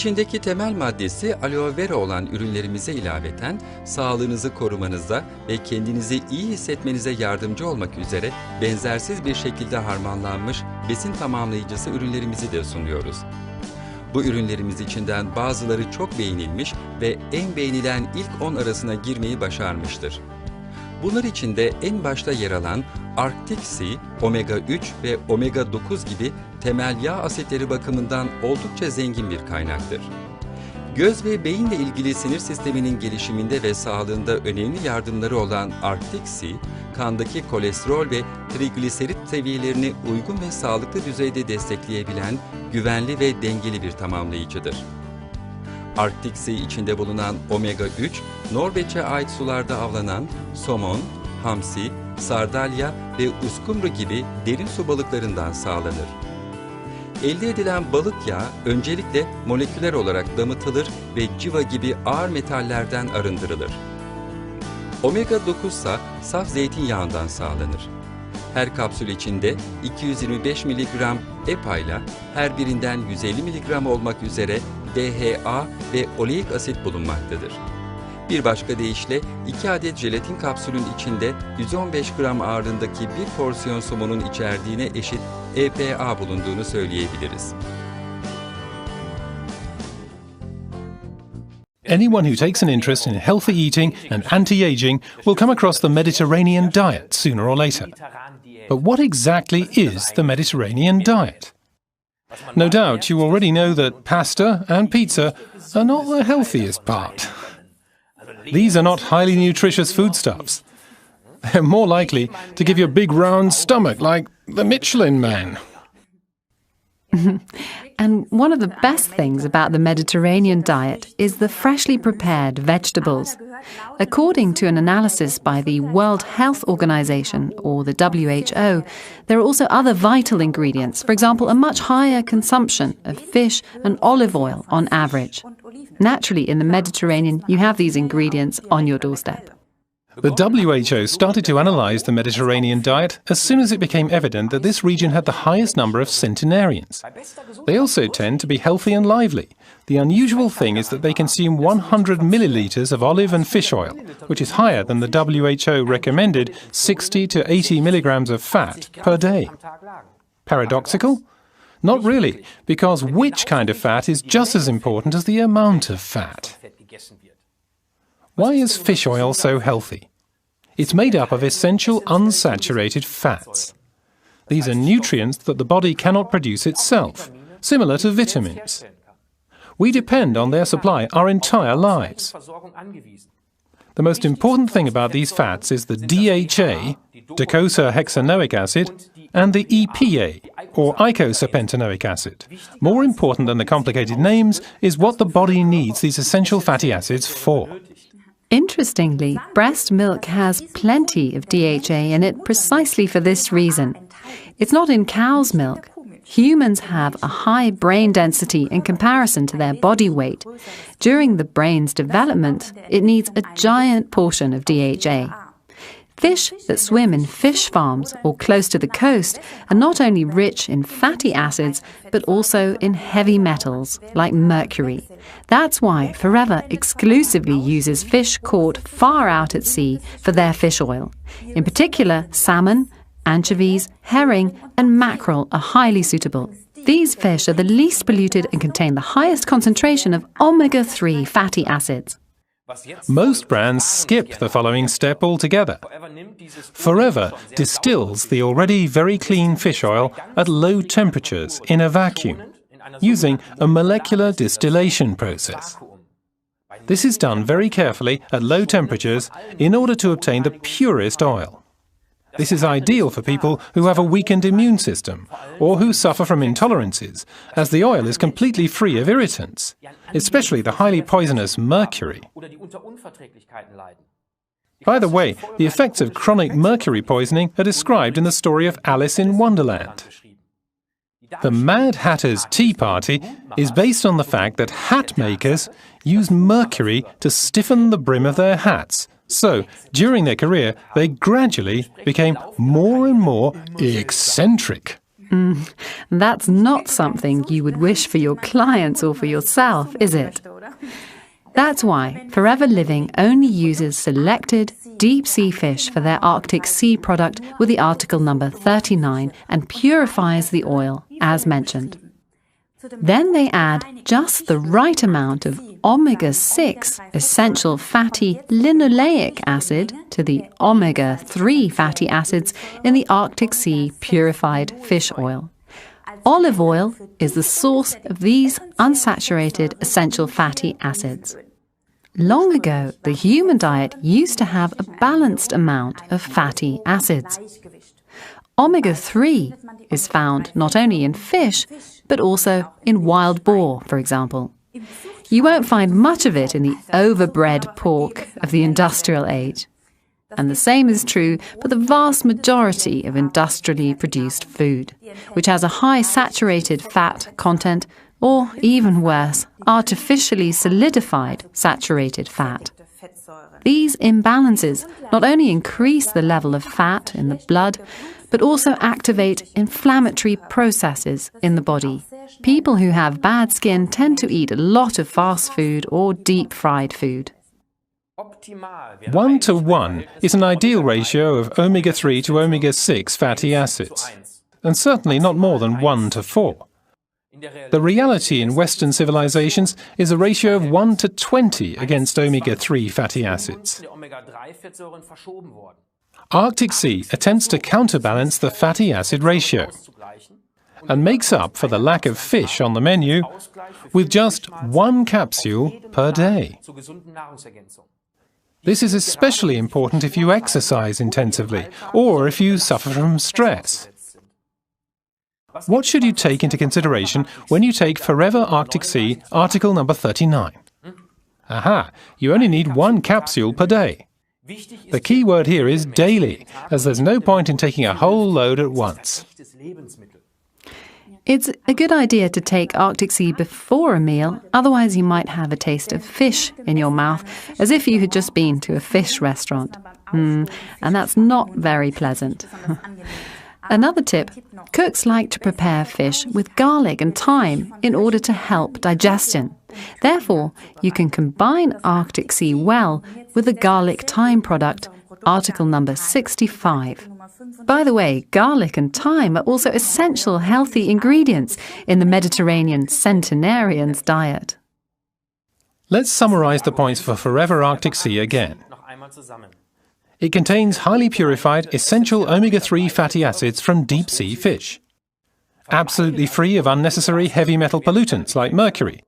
İçindeki temel maddesi aloe vera olan ürünlerimize ilaveten sağlığınızı korumanıza ve kendinizi iyi hissetmenize yardımcı olmak üzere benzersiz bir şekilde harmanlanmış besin tamamlayıcısı ürünlerimizi de sunuyoruz. Bu ürünlerimiz içinden bazıları çok beğenilmiş ve en beğenilen ilk 10 arasına girmeyi başarmıştır. Bunlar içinde en başta yer alan Arctic Sea, OMEGA3 ve OMEGA9 gibi temel yağ asitleri bakımından oldukça zengin bir kaynaktır. Göz ve beyinle ilgili sinir sisteminin gelişiminde ve sağlığında önemli yardımları olan Arctic Sea, kandaki kolesterol ve trigliserit seviyelerini uygun ve sağlıklı düzeyde destekleyebilen güvenli ve dengeli bir tamamlayıcıdır. Arctic Sea içinde bulunan OMEGA3, Norveç'e ait sularda avlanan somon, hamsi, sardalya ve uskumru gibi derin su balıklarından sağlanır. Elde edilen balık yağı öncelikle moleküler olarak damıtılır ve civa gibi ağır metallerden arındırılır. Omega-9 ise saf zeytinyağından sağlanır. Her kapsül içinde 225 mg EPA ile her birinden 150 mg olmak üzere DHA ve oleik asit bulunmaktadır. Bir başka deyişle 2 adet jelatin kapsülün içinde 115 gram ağırlığındaki bir porsiyon somonun içerdiğine eşit EPA bulunduğunu söyleyebiliriz. Anyone who takes an interest in healthy eating and anti-aging will come across the Mediterranean diet sooner or later. But what exactly is the Mediterranean diet? No doubt you already know that pasta and pizza are not the healthiest part. These are not highly nutritious foodstuffs. They're more likely to give you a big round stomach like the Michelin Man. And one of the best things about the Mediterranean diet is the freshly prepared vegetables. According to an analysis by the World Health Organization, or the WHO, there are also other vital ingredients, for example, a much higher consumption of fish and olive oil on average. Naturally, in the Mediterranean, you have these ingredients on your doorstep. The WHO started to analyse the Mediterranean diet as soon as it became evident that this region had the highest number of centenarians. They also tend to be healthy and lively. The unusual thing is that they consume 100 millilitres of olive and fish oil, which is higher than the WHO recommended 60 to 80 milligrams of fat per day. Paradoxical? Not really, because which kind of fat is just as important as the amount of fat. Why is fish oil so healthy? It's made up of essential unsaturated fats. These are nutrients that the body cannot produce itself, similar to vitamins. We depend on their supply our entire lives. The most important thing about these fats is the DHA, docosahexaenoic acid, and the EPA, or icosapentaenoic acid. More important than the complicated names is what the body needs these essential fatty acids for. Interestingly, breast milk has plenty of DHA in it precisely for this reason. It's not in cow's milk. Humans have a high brain density in comparison to their body weight. During the brain's development, it needs a giant portion of DHA. Fish that swim in fish farms or close to the coast are not only rich in fatty acids, but also in heavy metals like mercury. That's why Forever exclusively uses fish caught far out at sea for their fish oil. In particular, salmon, anchovies, herring, and mackerel are highly suitable. These fish are the least polluted and contain the highest concentration of omega-3 fatty acids. Most brands skip the following step altogether. Forever distills the already very clean fish oil at low temperatures in a vacuum, using a molecular distillation process. This is done very carefully at low temperatures in order to obtain the purest oil. This is ideal for people who have a weakened immune system or who suffer from intolerances, as the oil is completely free of irritants, especially the highly poisonous mercury. By the way, the effects of chronic mercury poisoning are described in the story of Alice in Wonderland. The Mad Hatter's Tea Party is based on the fact that hat makers used mercury to stiffen the brim of their hats. So, during their career, they gradually became more and more eccentric. That's not something you would wish for your clients or for yourself, is it? That's why Forever Living only uses selected deep-sea fish for their Arctic Sea product with the article number 39 and purifies the oil, as mentioned. Then they add just the right amount of omega-6 essential fatty linoleic acid to the omega-3 fatty acids in the Arctic Sea purified fish oil. Olive oil is the source of these unsaturated essential fatty acids. Long ago, the human diet used to have a balanced amount of fatty acids. Omega-3 is found not only in fish, but also in wild boar, for example. You won't find much of it in the overbred pork of the industrial age. And the same is true for the vast majority of industrially produced food, which has a high saturated fat content, or even worse, artificially solidified saturated fat. These imbalances not only increase the level of fat in the blood, but also activate inflammatory processes in the body. People who have bad skin tend to eat a lot of fast food or deep-fried food. 1:1 is an ideal ratio of omega-3 to omega-6 fatty acids, and certainly not more than 1:4. The reality in Western civilizations is a ratio of 1:20 against omega-3 fatty acids. Arctic Sea attempts to counterbalance the fatty acid ratio and makes up for the lack of fish on the menu with just 1 capsule per day. This is especially important if you exercise intensively or if you suffer from stress. What should you take into consideration when you take Forever Arctic Sea article number 39? Aha, you only need 1 capsule per day. The key word here is daily, as there's no point in taking a whole load at once. It's a good idea to take Arctic Sea before a meal, otherwise you might have a taste of fish in your mouth, as if you had just been to a fish restaurant. And that's not very pleasant. Another tip, cooks like to prepare fish with garlic and thyme in order to help digestion. Therefore, you can combine Arctic Sea well with the garlic thyme product, article number 65. By the way, garlic and thyme are also essential healthy ingredients in the Mediterranean centenarian's diet. Let's summarize the points for Forever Arctic Sea again. It contains highly purified essential omega-3 fatty acids from deep-sea fish. Absolutely free of unnecessary heavy metal pollutants like mercury.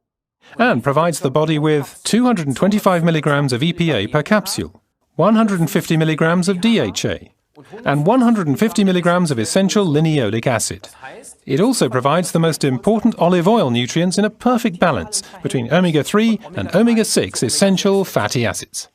And provides the body with 225 milligrams of EPA per capsule, 150 milligrams of DHA, and 150 milligrams of essential linoleic acid. It also provides the most important olive oil nutrients in a perfect balance between omega-3 and omega-6 essential fatty acids.